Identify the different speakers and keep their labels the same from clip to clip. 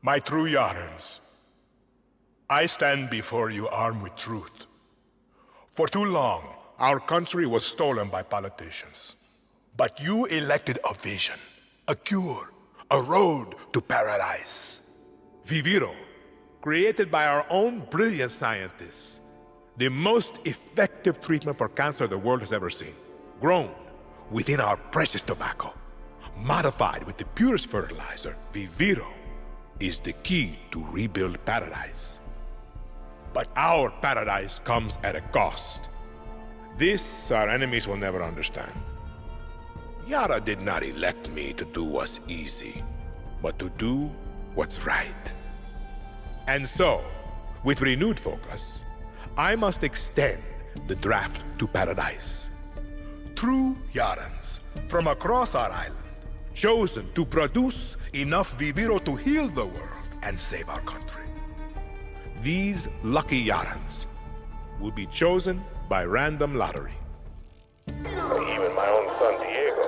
Speaker 1: My true Yarans, I stand before you armed with truth. For too long, our country was stolen by politicians. But you elected a vision, a cure, a road to paradise. Viviro, created by our own brilliant scientists. The most effective treatment for cancer the world has ever seen. Grown within our precious tobacco. Modified with the purest fertilizer, Viviro is the key to rebuild paradise. But our paradise comes at a cost. This our enemies will never understand. Yara did not elect me to do what's easy, but to do what's right. And so, with renewed focus, I must extend the draft to paradise. True Yarans from across our island, chosen to produce enough Viviro to heal the world and save our country. These lucky Yarans will be chosen by random lottery. Even my own son Diego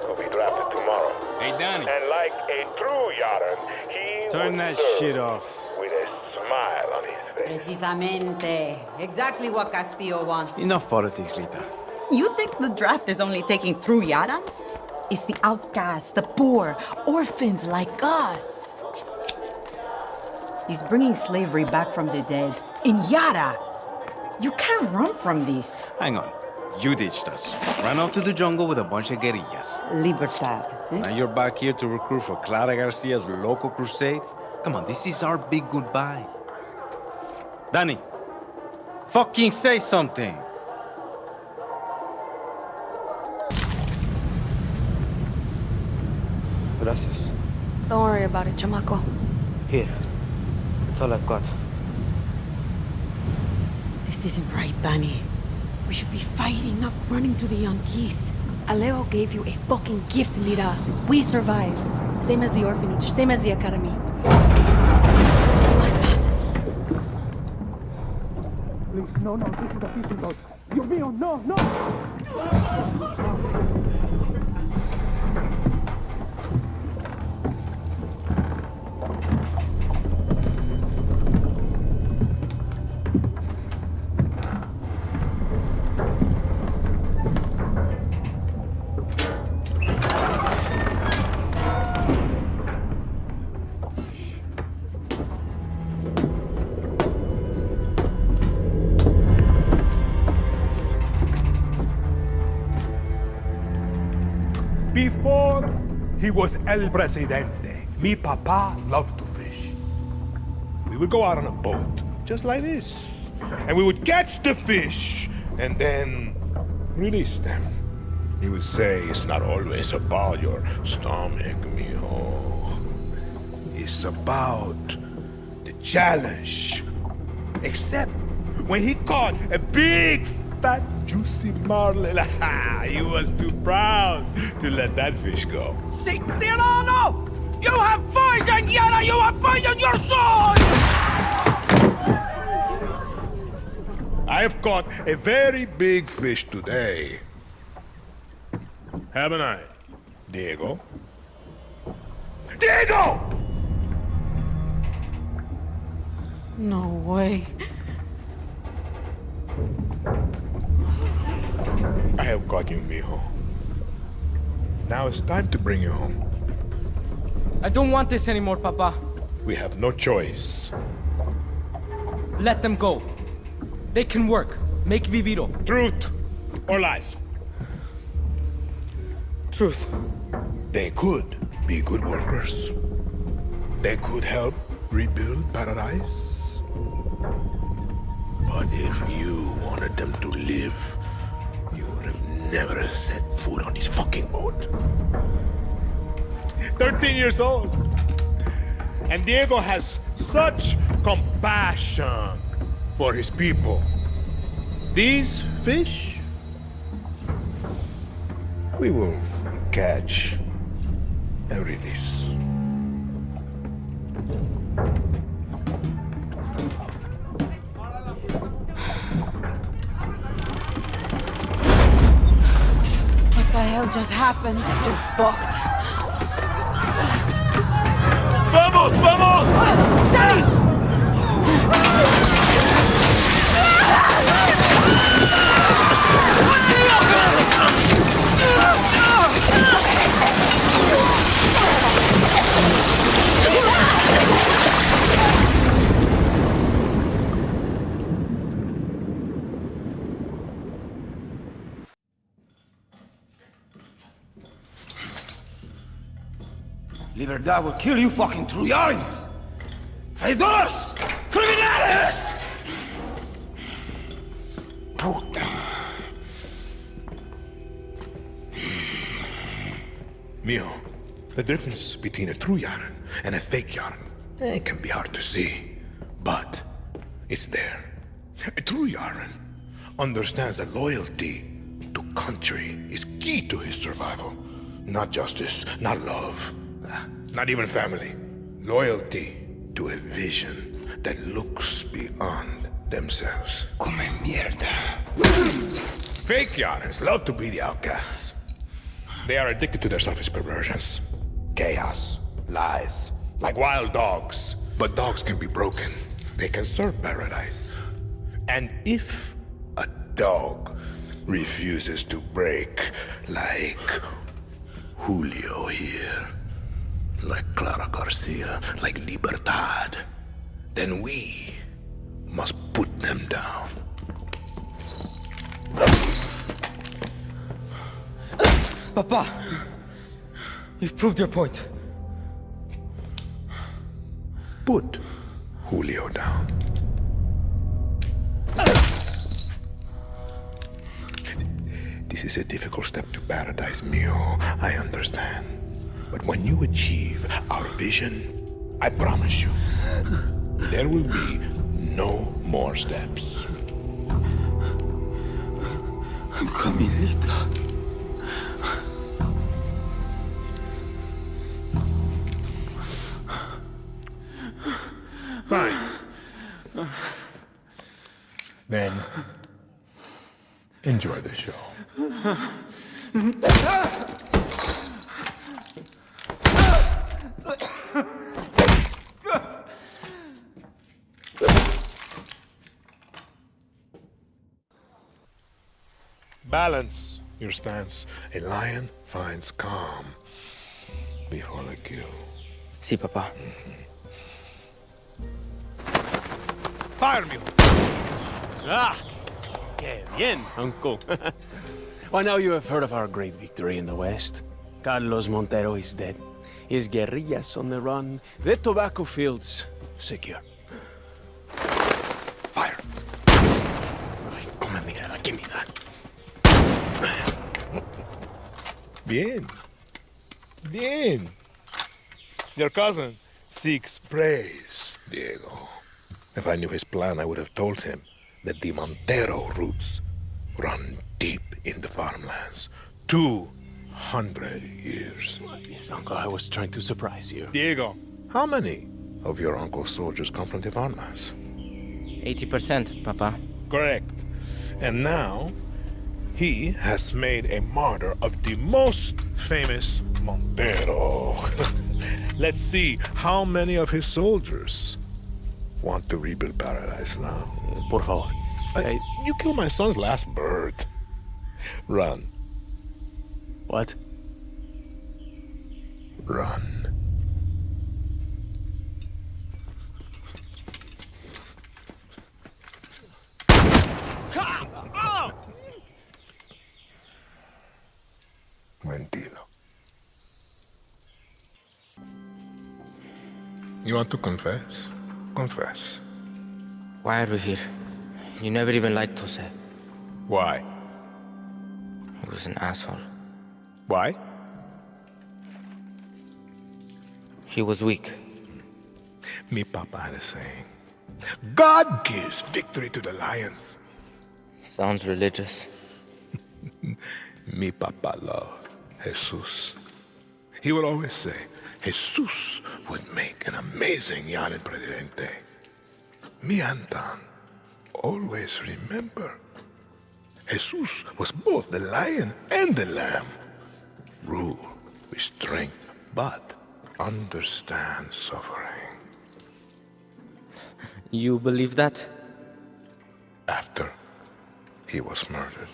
Speaker 1: will be drafted tomorrow.
Speaker 2: Hey, Danny.
Speaker 1: And like a true Yaran, he
Speaker 2: Turn that shit off.
Speaker 1: with a smile on his face.
Speaker 3: Precisamente. Exactly what Castillo wants.
Speaker 2: Enough politics, Lita.
Speaker 3: You think the draft is only taking true Yarans? It's the outcasts, the poor, orphans like us. He's bringing slavery back from the dead. In Yara! You can't run from this.
Speaker 2: Hang on. You ditched us. Ran off to the jungle with a bunch of guerrillas.
Speaker 3: Libertad.
Speaker 2: Now you're back here to recruit for Clara Garcia's local crusade? Come on, this is our big goodbye. Danny, fucking say something.
Speaker 4: Gracias.
Speaker 5: Don't worry about it, chamaco.
Speaker 4: Here. That's all I've got.
Speaker 3: This isn't right, Dani. We should be fighting, not running to the Yankees.
Speaker 5: Alejo gave you a fucking gift, Lira. We survive. Same as the orphanage, same as the academy.
Speaker 3: What's that?
Speaker 6: Please, no, this is a fishing boat. Dios mío, no!
Speaker 1: Before he was El Presidente, mi papa loved to fish. We would go out on a boat, just like this, and we would catch the fish and then release them. He would say, it's not always about your stomach, mijo. It's about the challenge. Except when he caught a big, fat, juicy marlin, he was too proud to let that fish go.
Speaker 7: Si tirano! You have poisoned Yara! You have poisoned your soul!
Speaker 1: I have caught a very big fish today. Haven't I, Diego? Diego!
Speaker 3: No way.
Speaker 1: I have got you, mijo. Now it's time to bring you home.
Speaker 7: I don't want this anymore, Papa.
Speaker 1: We have no choice.
Speaker 7: Let them go. They can work. Make Viviro.
Speaker 1: Truth or lies?
Speaker 4: Truth.
Speaker 1: They could be good workers. They could help rebuild paradise. But if you wanted them to live, you would have never set foot on this fucking boat. 13 years old. And Diego has such compassion for his people. These fish, we will catch and release.
Speaker 5: What the hell just happened? We're fucked.
Speaker 1: ¡Vamos, vamos!
Speaker 8: Libertad will kill you fucking Trojans! Traidores! Criminales!
Speaker 1: Puta. Mio, the difference between a true Yaran and a fake Yaran, it can be hard to see, but it's there. A true Yaran understands that loyalty to country is key to his survival. Not justice, not love, not even family. Loyalty to a vision that looks beyond themselves.
Speaker 8: Come mierda.
Speaker 1: Fake Yarans love to be the outcasts. They are addicted to their selfish perversions. Chaos, lies, like wild dogs. But dogs can be broken. They can serve paradise. And if a dog refuses to break, like Julio here, like Clara Garcia, like Libertad, then we must put them down.
Speaker 7: Papa! You've proved your point.
Speaker 1: Put Julio down. This is a difficult step to paradise, Mio. I understand. But when you achieve our vision, I promise you, there will be no more steps.
Speaker 8: I'm coming, Lita.
Speaker 1: Fine. Then, enjoy the show. Balance your stance. A lion finds calm before the kill.
Speaker 4: Sí, papá.
Speaker 1: Fire me!
Speaker 9: Ah! Que bien, uncle. Well, now you have heard of our great victory in the West. Carlos Montero is dead. His guerrillas on the run. The tobacco fields secure.
Speaker 1: Fire!
Speaker 9: Ay, come mierda, give me that.
Speaker 1: Bien. Bien. Your cousin seeks praise, Diego. If I knew his plan, I would have told him that the Montero roots run deep in the farmlands. 200 years.
Speaker 9: Yes, uncle, I was trying to surprise you.
Speaker 1: Diego, how many of your uncle's soldiers come from the farmlands?
Speaker 4: 80%, Papa.
Speaker 1: Correct. And now, he has made a martyr of the most famous Montero. Let's see how many of his soldiers want to rebuild paradise now.
Speaker 9: Por favor.
Speaker 1: You killed my son's last bird. Run.
Speaker 9: What?
Speaker 1: Run. Mentilo. You want to confess? Confess.
Speaker 4: Why are we here? You never even liked Jose.
Speaker 1: Why?
Speaker 4: He was an asshole.
Speaker 1: Why?
Speaker 4: He was weak.
Speaker 1: Me papa had a saying. God gives victory to the lions.
Speaker 4: Sounds religious.
Speaker 1: Mi papa loved Jesus. He would always say, Jesus would make an amazing Jan Presidente. Mi Anton always remember, Jesus was both the lion and the lamb. Rule with strength, but understand suffering.
Speaker 4: You believe that?
Speaker 1: After he was murdered,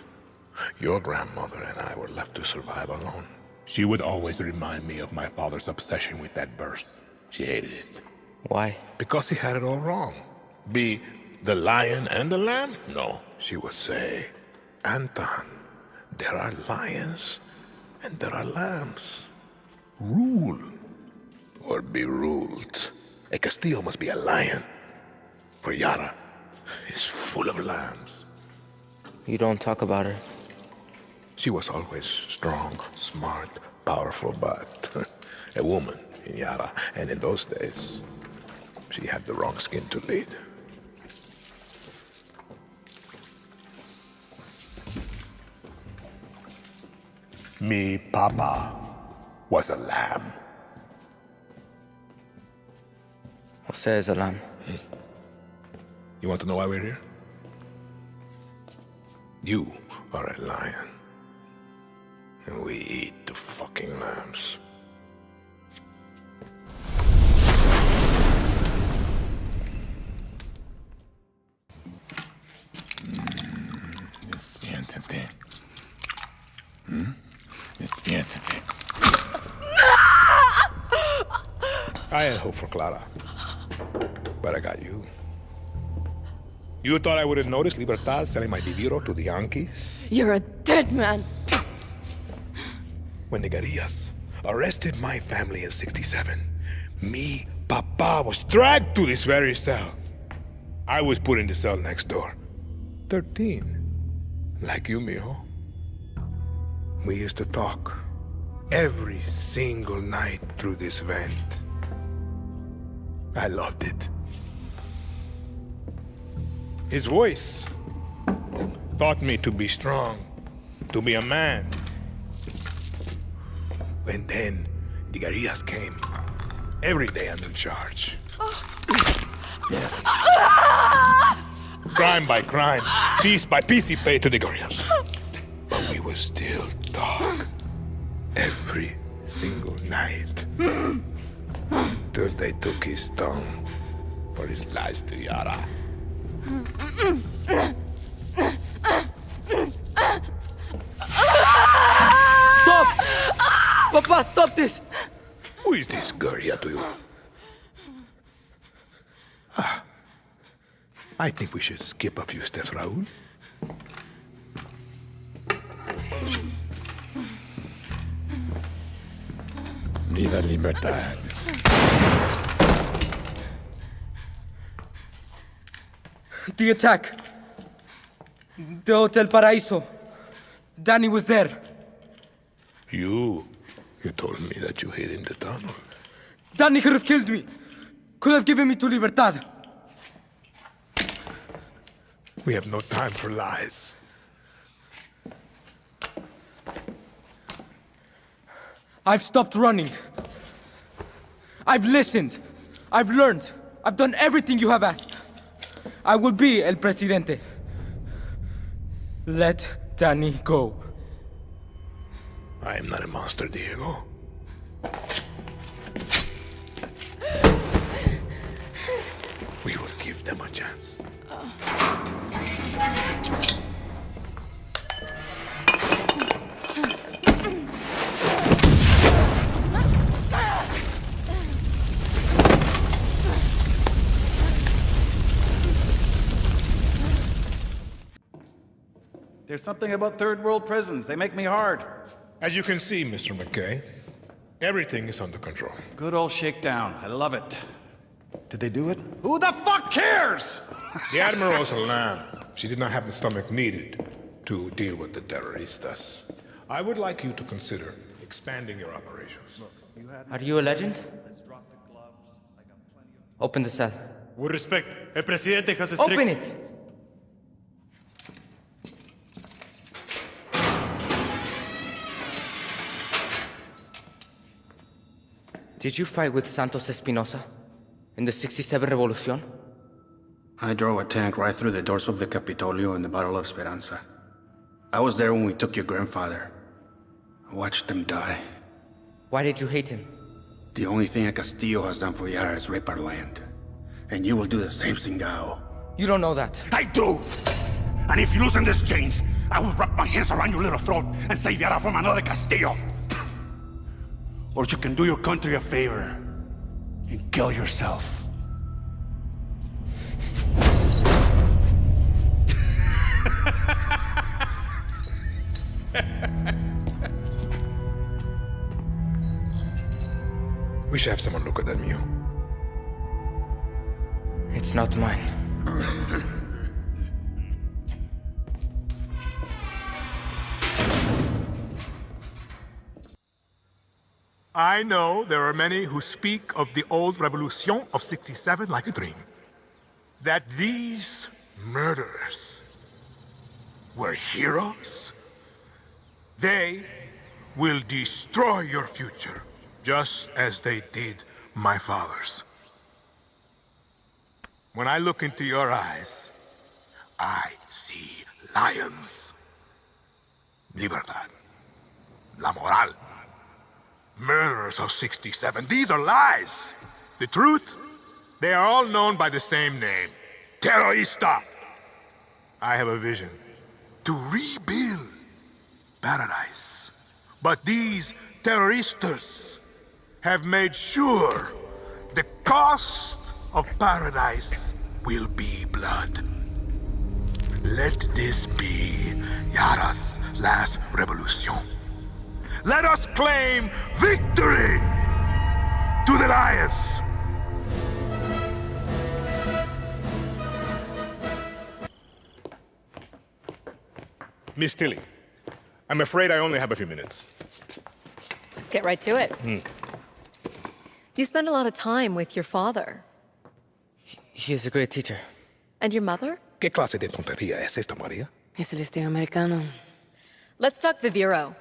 Speaker 1: your grandmother and I were left to survive alone. She would always remind me of my father's obsession with that verse. She hated it.
Speaker 4: Why?
Speaker 1: Because he had it all wrong. Be the lion and the lamb? No. She would say, Anton, there are lions and there are lambs. Rule or be ruled. A Castillo must be a lion, for Yara is full of lambs.
Speaker 4: You don't talk about her.
Speaker 1: She was always strong, smart, powerful, but a woman in Yara, and in those days, she had the wrong skin to lead. Me papa was a lamb.
Speaker 4: Jose is a lamb.
Speaker 1: You want to know why we're here? You are a lion. And we eat the fucking lambs.
Speaker 6: Despiértate. Despiértate.
Speaker 1: I had hope for Clara, but I got you. You thought I would have noticed Libertad selling my Diviro to the Yankees?
Speaker 5: You're a dead man.
Speaker 1: When the guerrillas arrested my family in '67, me, Papa, was dragged to this very cell. I was put in the cell next door. 13. Like you, mijo. We used to talk every single night through this vent. I loved it. His voice taught me to be strong, to be a man. And then the guerrillas came. Every day a new charge. Death. Crime by crime, piece by piece he paid to the guerrillas. But we would still talk every single night. Till they took his tongue for his lies to Yara.
Speaker 7: Stop! Papa, stop this!
Speaker 1: Who is this guerrilla to you? I think we should skip a few steps, Raúl.
Speaker 6: Viva Libertad.
Speaker 7: The attack. The Hotel Paraíso. Dani was there.
Speaker 1: You told me that you hid in the tunnel.
Speaker 7: Dani could have killed me. Could have given me to Libertad.
Speaker 1: We have no time for lies.
Speaker 7: I've stopped running. I've listened. I've learned. I've done everything you have asked. I will be El Presidente. Let Dani go.
Speaker 1: I am not a monster, Diego. We will give them a chance.
Speaker 10: There's something about third world prisons. They make me hard.
Speaker 1: As you can see, Mr. McKay, everything is under control.
Speaker 10: Good old shakedown. I love it. Did they do it? Who the fuck cares?
Speaker 1: The Admiral was a lamb. She did not have the stomach needed to deal with the terroristas. I would like you to consider expanding your operations.
Speaker 4: Are you a legend? Open the cell.
Speaker 9: With respect, el presidente has a strict...
Speaker 4: Open it! Did you fight with Santos Espinosa in the '67 Revolution?
Speaker 11: I drove a tank right through the doors of the Capitolio in the Battle of Esperanza. I was there when we took your grandfather. I watched him die.
Speaker 4: Why did you hate him?
Speaker 11: The only thing a Castillo has done for Yara is rape our land. And you will do the same, Singao.
Speaker 4: You don't know that.
Speaker 8: I do! And if you loosen these chains, I will wrap my hands around your little throat and save Yara from another Castillo. Or you can do your country a favor and kill yourself.
Speaker 1: We We should have someone look at that mule.
Speaker 4: It's not mine.
Speaker 1: I know there are many who speak of the old revolution of 67 like a dream. That these murderers were heroes. They will destroy your future, just as they did my father's. When I look into your eyes, I see lions. Libertad. La moral. Murderers of 67. These are lies. The truth? They are all known by the same name. Terrorista. I have a vision. To rebuild paradise. But these terroristas have made sure the cost of paradise will be blood. Let this be Yara's last revolution. Let us claim victory to the lions! Miss Tilly, I'm afraid I only have a few minutes.
Speaker 12: Let's get right to it. You spend a lot of time with your father.
Speaker 4: He is a great teacher.
Speaker 12: And your mother?
Speaker 1: ¿Qué clase de tontería es esta, María?
Speaker 5: Es el estilo americano.
Speaker 12: Let's talk Viviro,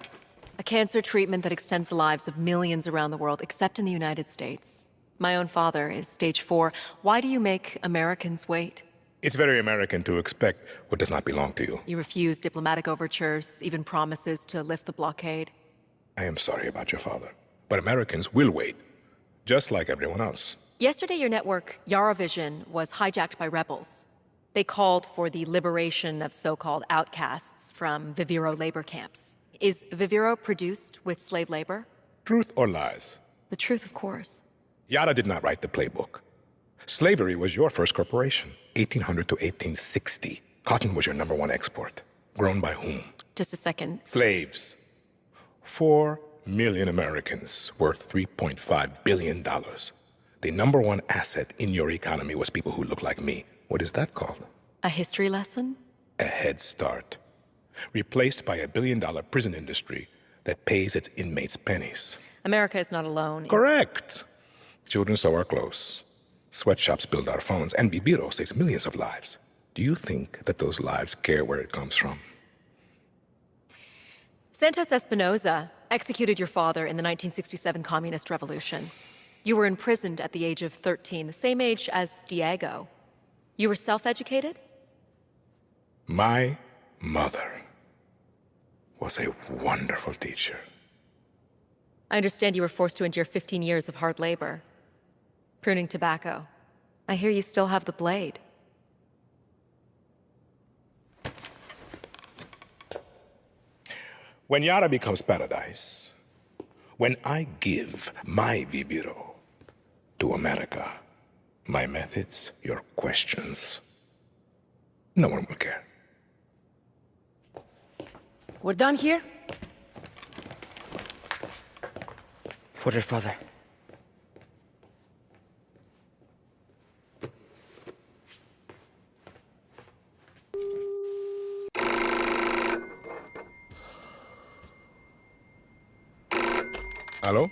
Speaker 12: a cancer treatment that extends the lives of millions around the world, except in the United States. My own father is stage 4. Why do you make Americans wait?
Speaker 1: It's very American to expect what does not belong to you.
Speaker 12: You refuse diplomatic overtures, even promises to lift the blockade.
Speaker 1: I am sorry about your father, but Americans will wait, just like everyone else.
Speaker 12: Yesterday, your network, Yara Vision, was hijacked by rebels. They called for the liberation of so-called outcasts from Viviro labor camps. Is Viviro produced with slave labor?
Speaker 1: Truth or lies?
Speaker 12: The truth, of course.
Speaker 1: Yara did not write the playbook. Slavery was your first corporation, 1800 to 1860. Cotton was your #1 export. Grown by whom?
Speaker 12: Just a second.
Speaker 1: Slaves. 4 million Americans worth $3.5 billion. The #1 asset in your economy was people who look like me. What is that called?
Speaker 12: A history lesson?
Speaker 1: A head start. Replaced by a $1 billion prison industry that pays its inmates pennies.
Speaker 12: America is not alone.
Speaker 1: Correct. Children sew our clothes. Sweatshops build our phones. And Viviro saves millions of lives. Do you think that those lives care where it comes from?
Speaker 12: Santos Espinosa executed your father in the 1967 Communist Revolution. You were imprisoned at the age of 13, the same age as Diego. You were self-educated?
Speaker 1: My mother was a wonderful teacher.
Speaker 12: I understand you were forced to endure 15 years of hard labor. Pruning tobacco. I hear you still have the blade.
Speaker 1: When Yara becomes paradise, when I give my Viviro to America, my methods, your questions, no one will care.
Speaker 5: We're done here?
Speaker 4: For your father.
Speaker 1: Hello?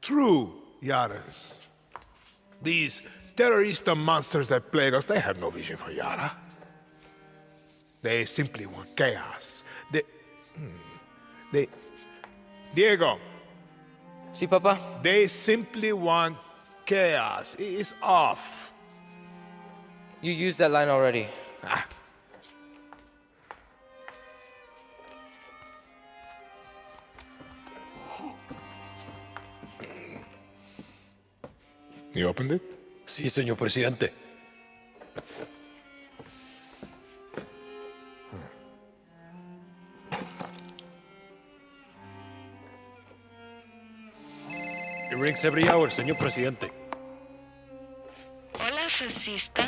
Speaker 1: True, Yaras. These terrorista monsters that plague us, they have no vision for Yara. They simply want chaos. Diego.
Speaker 4: Sí, Papa?
Speaker 1: They simply want chaos. It's off.
Speaker 4: You used that line already.
Speaker 1: You opened it?
Speaker 8: Sí, señor presidente.
Speaker 10: drinks every hour, señor presidente.
Speaker 13: Hola, fascista.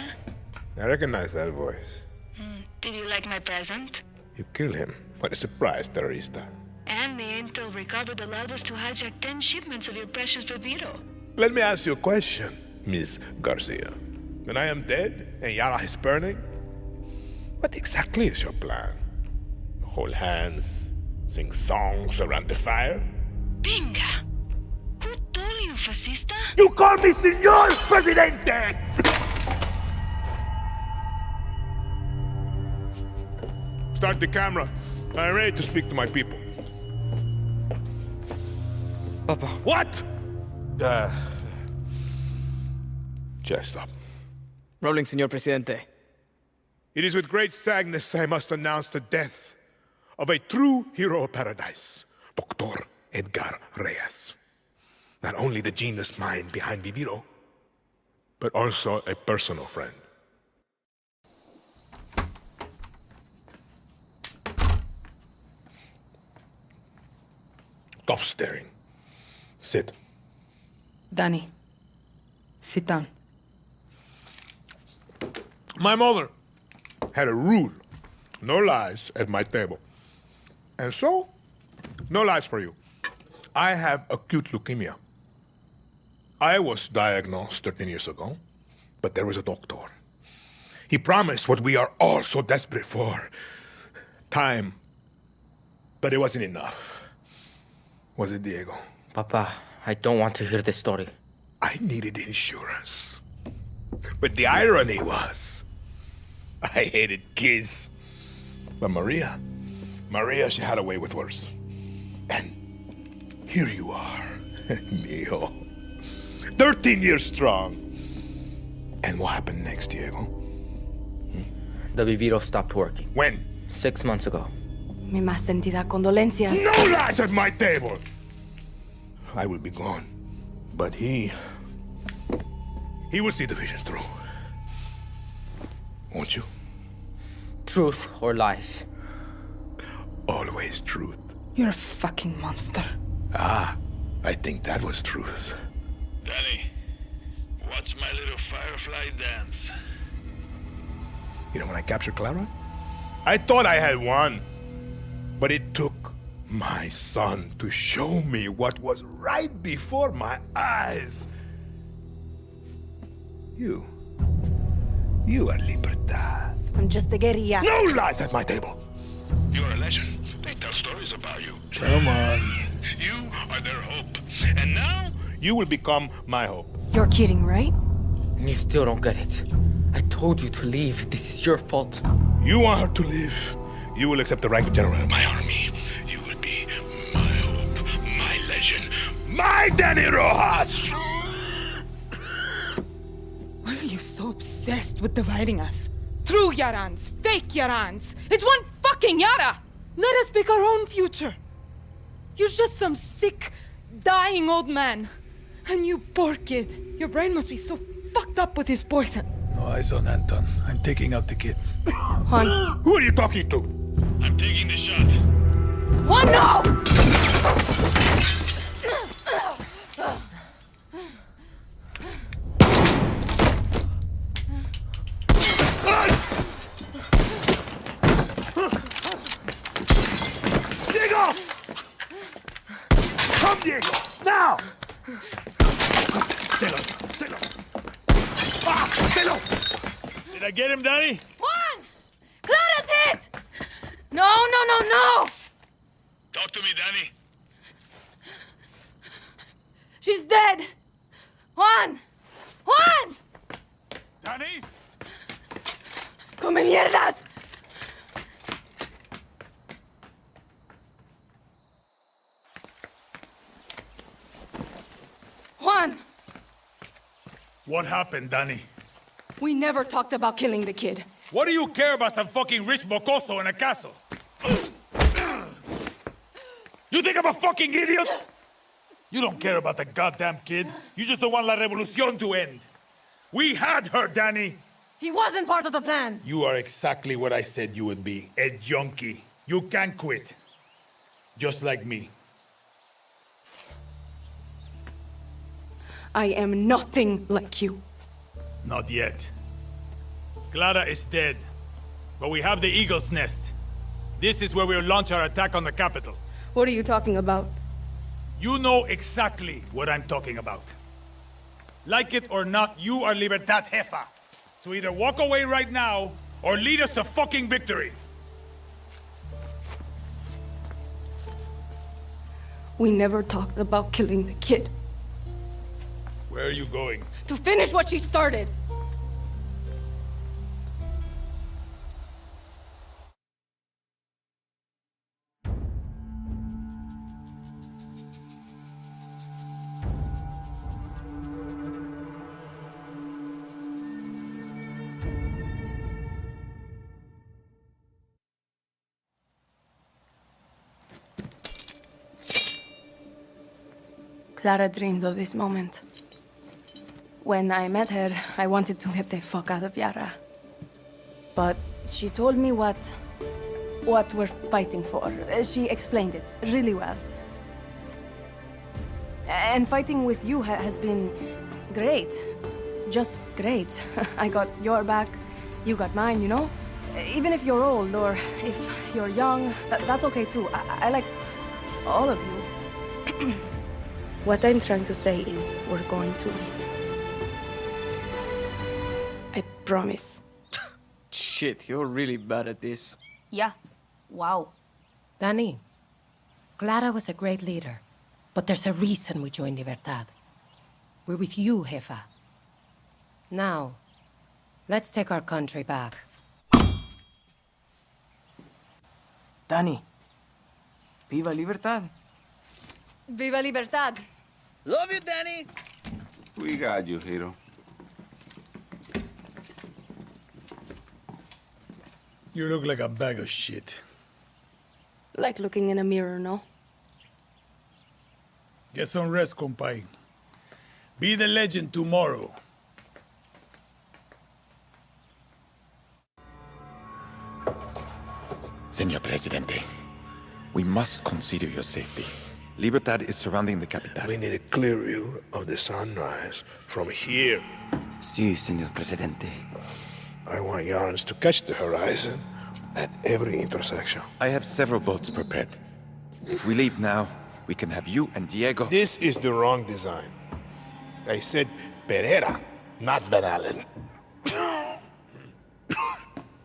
Speaker 1: I recognize that voice.
Speaker 13: Did you like my present?
Speaker 1: You killed him. What a surprise, terrorista.
Speaker 13: And the intel recovered allowed us to hijack 10 shipments of your precious Viviro.
Speaker 1: Let me ask you a question, Miss Garcia. When I am dead and Yara is burning, what exactly is your plan? Hold hands, sing songs around the fire?
Speaker 13: Pinga! Who told you, fascista?
Speaker 8: You call me Señor Presidente!
Speaker 1: Start the camera. I'm ready to speak to my people.
Speaker 4: Papa.
Speaker 8: What?
Speaker 1: Just up.
Speaker 7: Rolling, Señor Presidente.
Speaker 1: It is with great sadness I must announce the death of a true hero of paradise, Dr. Edgar Reyes. Not only the genius mind behind Viviro, but also a personal friend. Stop staring. Sit.
Speaker 5: Dani, sit down.
Speaker 1: My mother had a rule: no lies at my table. And so, no lies for you. I have acute leukemia. I was diagnosed 13 years ago, but there was a doctor. He promised what we are all so desperate for: time. But it wasn't enough. Was it, Diego?
Speaker 4: Papa, I don't want to hear this story.
Speaker 1: I needed insurance. But the irony was, I hated kids. But Maria, she had a way with words. And here you are, Mio. 13 years strong. And what happened next, Diego?
Speaker 4: The Viviro stopped working.
Speaker 1: When?
Speaker 4: 6 months ago.
Speaker 5: Mi más sentida condolencias.
Speaker 1: No lies at my table! I will be gone. But he will see the vision through. Won't you?
Speaker 4: Truth or lies?
Speaker 1: Always truth.
Speaker 5: You're a fucking monster.
Speaker 1: Ah, I think that was truth.
Speaker 14: Danny, watch my little firefly dance.
Speaker 1: You know when I captured Clara? I thought I had won. But it took my son to show me what was right before my eyes. You are Libertad.
Speaker 5: I'm just a guerrilla.
Speaker 1: No lies at my table.
Speaker 14: You're a legend. They tell stories about you.
Speaker 1: Come on.
Speaker 14: You are their hope. And now,
Speaker 1: You will become my hope.
Speaker 5: You're kidding, right?
Speaker 4: You still don't get it. I told you to leave. This is your fault.
Speaker 1: You want her to live. You will accept the rank of general of my army.
Speaker 14: you will be my hope, my legend.
Speaker 1: My Dani Rojas!
Speaker 5: Why are you so obsessed with dividing us? True Yarans, fake Yarans. It's one fucking Yara! Let us pick our own future. You're just some sick, dying old man. And you poor kid. Your brain must be so fucked up with his poison.
Speaker 15: No eyes on Anton. I'm taking out the kid.
Speaker 5: Juan.
Speaker 1: Who are you talking to?
Speaker 14: I'm taking the shot.
Speaker 5: Juan, no!
Speaker 8: Diego! Come, Diego! Now! Stelo! Ah! Stelo!
Speaker 14: Did I get him, Danny?
Speaker 5: Juan! Clara's hit! No!
Speaker 14: Talk to me, Danny.
Speaker 5: She's dead! Juan!
Speaker 14: Danny?
Speaker 5: ¡Come mierdas! Juan!
Speaker 14: What happened, Danny?
Speaker 5: We never talked about killing the kid.
Speaker 14: What do you care about some fucking rich mocoso in a castle? You think I'm a fucking idiot? You don't care about the goddamn kid. You just don't want La Revolucion to end. We had her, Danny.
Speaker 5: He wasn't part of the plan.
Speaker 14: You are exactly what I said you would be. A junkie. You can't quit. Just like me.
Speaker 5: I am nothing like you.
Speaker 14: Not yet. Clara is dead. But we have the Eagle's Nest. This is where we'll launch our attack on the capital.
Speaker 5: What are you talking about?
Speaker 14: You know exactly what I'm talking about. Like it or not, you are Libertad's jefa. So either walk away right now, or lead us to fucking victory.
Speaker 5: We never talked about killing the kid.
Speaker 14: Where are you going?
Speaker 5: To finish what she started! Clara dreamed of this moment. When I met her, I wanted to get the fuck out of Yara. But she told me what we're fighting for. She explained it really well. And fighting with you has been great. Just great. I got your back, you got mine, you know? Even if you're old or if you're young, that's okay too. I like all of you. What I'm trying to say is we're going to win. I promise.
Speaker 4: Shit, you're really bad at this.
Speaker 16: Yeah. Wow.
Speaker 17: Dani, Clara was a great leader, but there's a reason we joined Libertad. We're with you, jefa. Now, let's take our country back.
Speaker 18: Dani, viva Libertad.
Speaker 5: Viva Libertad!
Speaker 18: Love you, Dani!
Speaker 19: We got you, hero.
Speaker 15: You look like a bag of shit.
Speaker 5: Like looking in a mirror, no?
Speaker 15: Get some rest, compay. Be the legend tomorrow.
Speaker 20: Señor Presidente, we must consider your safety. Libertad is surrounding the capital.
Speaker 1: We need a clear view of the sunrise from here.
Speaker 18: Sí, señor Presidente.
Speaker 1: I want Yarans to catch the horizon at every intersection.
Speaker 20: I have several boats prepared. If we leave now, we can have you and Diego...
Speaker 1: This is the wrong design. I said Pereira, not Van Allen.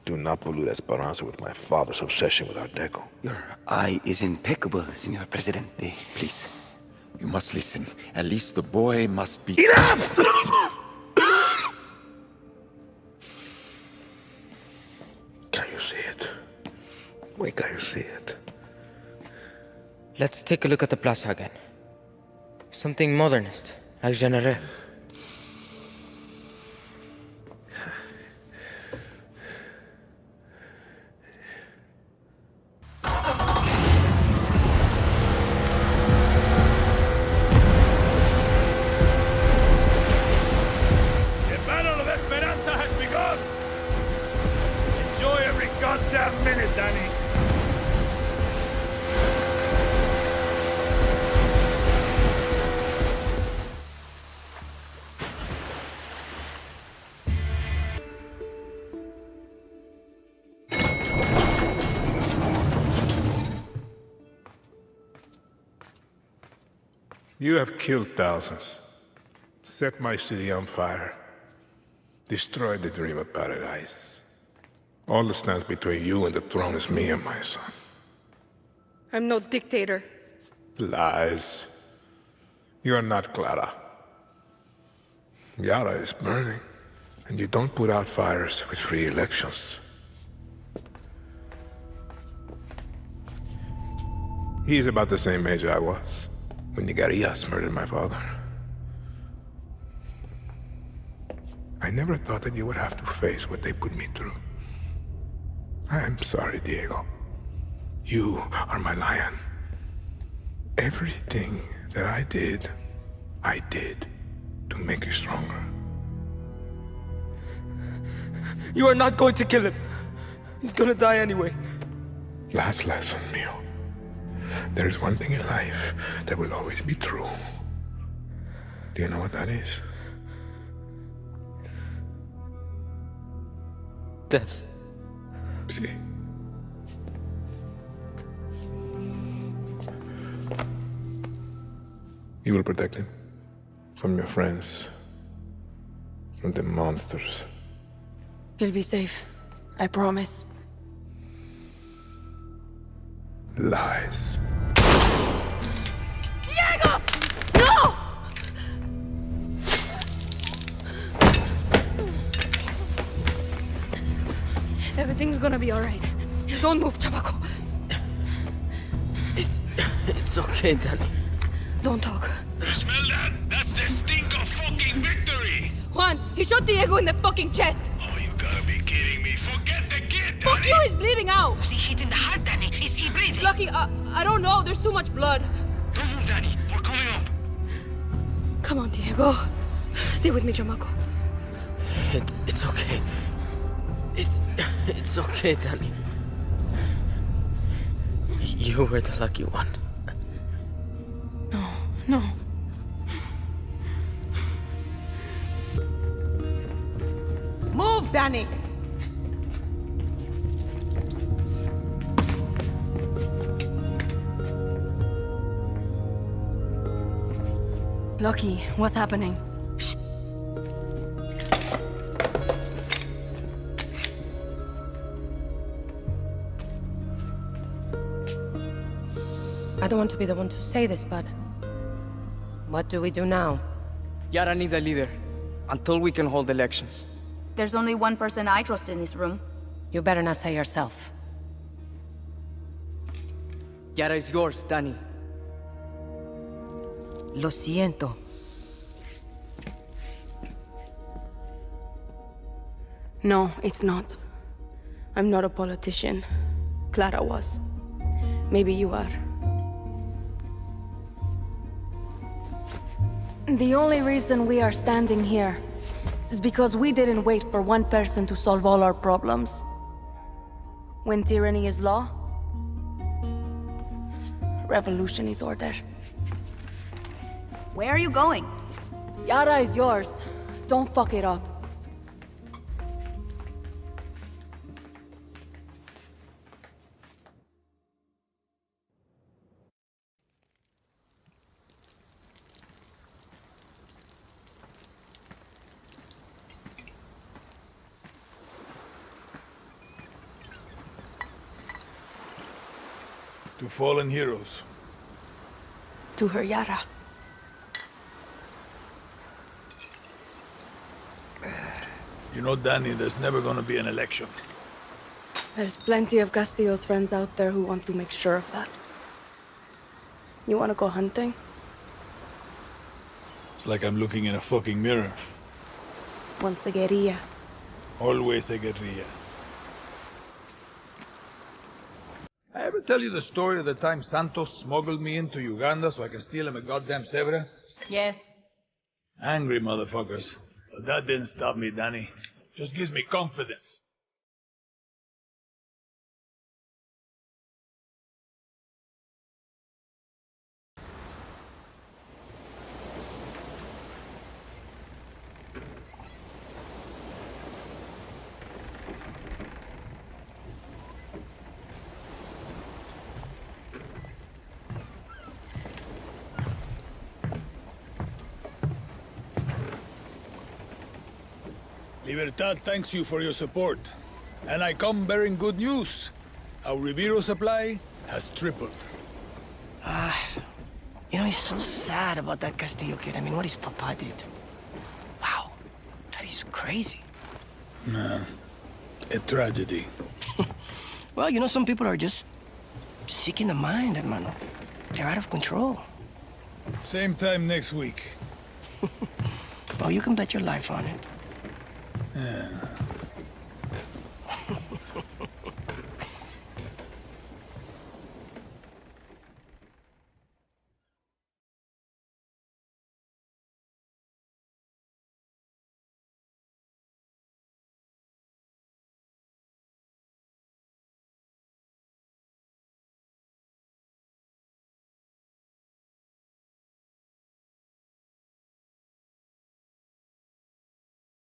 Speaker 1: Do not pollute Esperanza with my father's obsession with Art Deco.
Speaker 18: Your eye is impeccable, señor Presidente.
Speaker 20: Please, you must listen. At least the boy must be...
Speaker 1: Enough! Can you see it? Where can you see it?
Speaker 4: Let's take a look at the plaza again. Something modernist, like Genre.
Speaker 14: The Battle of Esperanza has begun! Enjoy every goddamn minute, Dani!
Speaker 1: You have killed thousands, set my city on fire, destroyed the dream of paradise. All that stands between you and the throne is me and my son.
Speaker 5: I'm no dictator.
Speaker 1: Lies. You are not Clara. Yara is burning, and you don't put out fires with free elections. He's about the same age I was when the guerrillas murdered my father. I never thought that you would have to face what they put me through. I'm sorry, Diego. You are my lion. Everything that I did to make you stronger.
Speaker 7: You are not going to kill him. He's gonna die anyway.
Speaker 1: Last lesson, Mio. There is one thing in life that will always be true. Do you know what that is?
Speaker 4: Death.
Speaker 1: See. You will protect him from your friends, from the monsters.
Speaker 5: He'll be safe. I promise.
Speaker 1: Lies.
Speaker 5: Diego! No! Everything's gonna be alright. Don't move, chamaco.
Speaker 4: It's okay, Dani.
Speaker 5: Don't talk.
Speaker 14: You smell that? That's the stink of fucking victory!
Speaker 5: Juan, he shot Diego in the fucking chest!
Speaker 14: Oh, you gotta be kidding me. Forget the kid,
Speaker 5: Fuck you, he's bleeding out!
Speaker 13: Was he hit in the heart, Danny? Is he breathing?
Speaker 5: Lucky, I don't know, there's too much blood.
Speaker 13: Don't move, Danny. We're coming up.
Speaker 5: Come on, Diego. Stay with me, chamaco.
Speaker 4: It's okay. It's okay, Dani. You were the lucky one.
Speaker 5: No.
Speaker 3: Move, Danny!
Speaker 5: Lucky, what's happening? Shh.
Speaker 17: I don't want to be the one to say this, but what do we do now?
Speaker 7: Yara needs a leader until we can hold elections.
Speaker 16: There's only one person I trust in this room.
Speaker 17: You better not say yourself.
Speaker 7: Yara is yours, Dani.
Speaker 3: Lo siento.
Speaker 5: No, it's not. I'm not a politician. Clara was. Maybe you are. The only reason we are standing here is because we didn't wait for one person to solve all our problems. When tyranny is law, revolution is order.
Speaker 16: Where are you going?
Speaker 5: Yara is yours. Don't fuck it up.
Speaker 15: To fallen heroes.
Speaker 5: To her, Yara.
Speaker 15: You know, Danny, there's never gonna be an election.
Speaker 5: There's plenty of Castillo's friends out there who want to make sure of that. You want to go hunting?
Speaker 15: It's like I'm looking in a fucking mirror.
Speaker 5: Once a guerrilla.
Speaker 15: Always a guerrilla. I ever tell you the story of the time Santos smuggled me into Uganda so I could steal him a goddamn zebra?
Speaker 3: Yes.
Speaker 15: Angry motherfuckers. But that didn't stop me, Danny. Just gives me confidence. Libertad thanks you for your support. And I come bearing good news. Our Ribiro supply has tripled.
Speaker 18: You know, it's so sad about that Castillo kid. I mean, what his papa did. Wow, that is crazy.
Speaker 15: Nah, a tragedy.
Speaker 18: Well, you know, some people are just sick in the mind, hermano. They're out of control.
Speaker 15: Same time next week.
Speaker 18: Oh, you can bet your life on it.
Speaker 15: Yeah.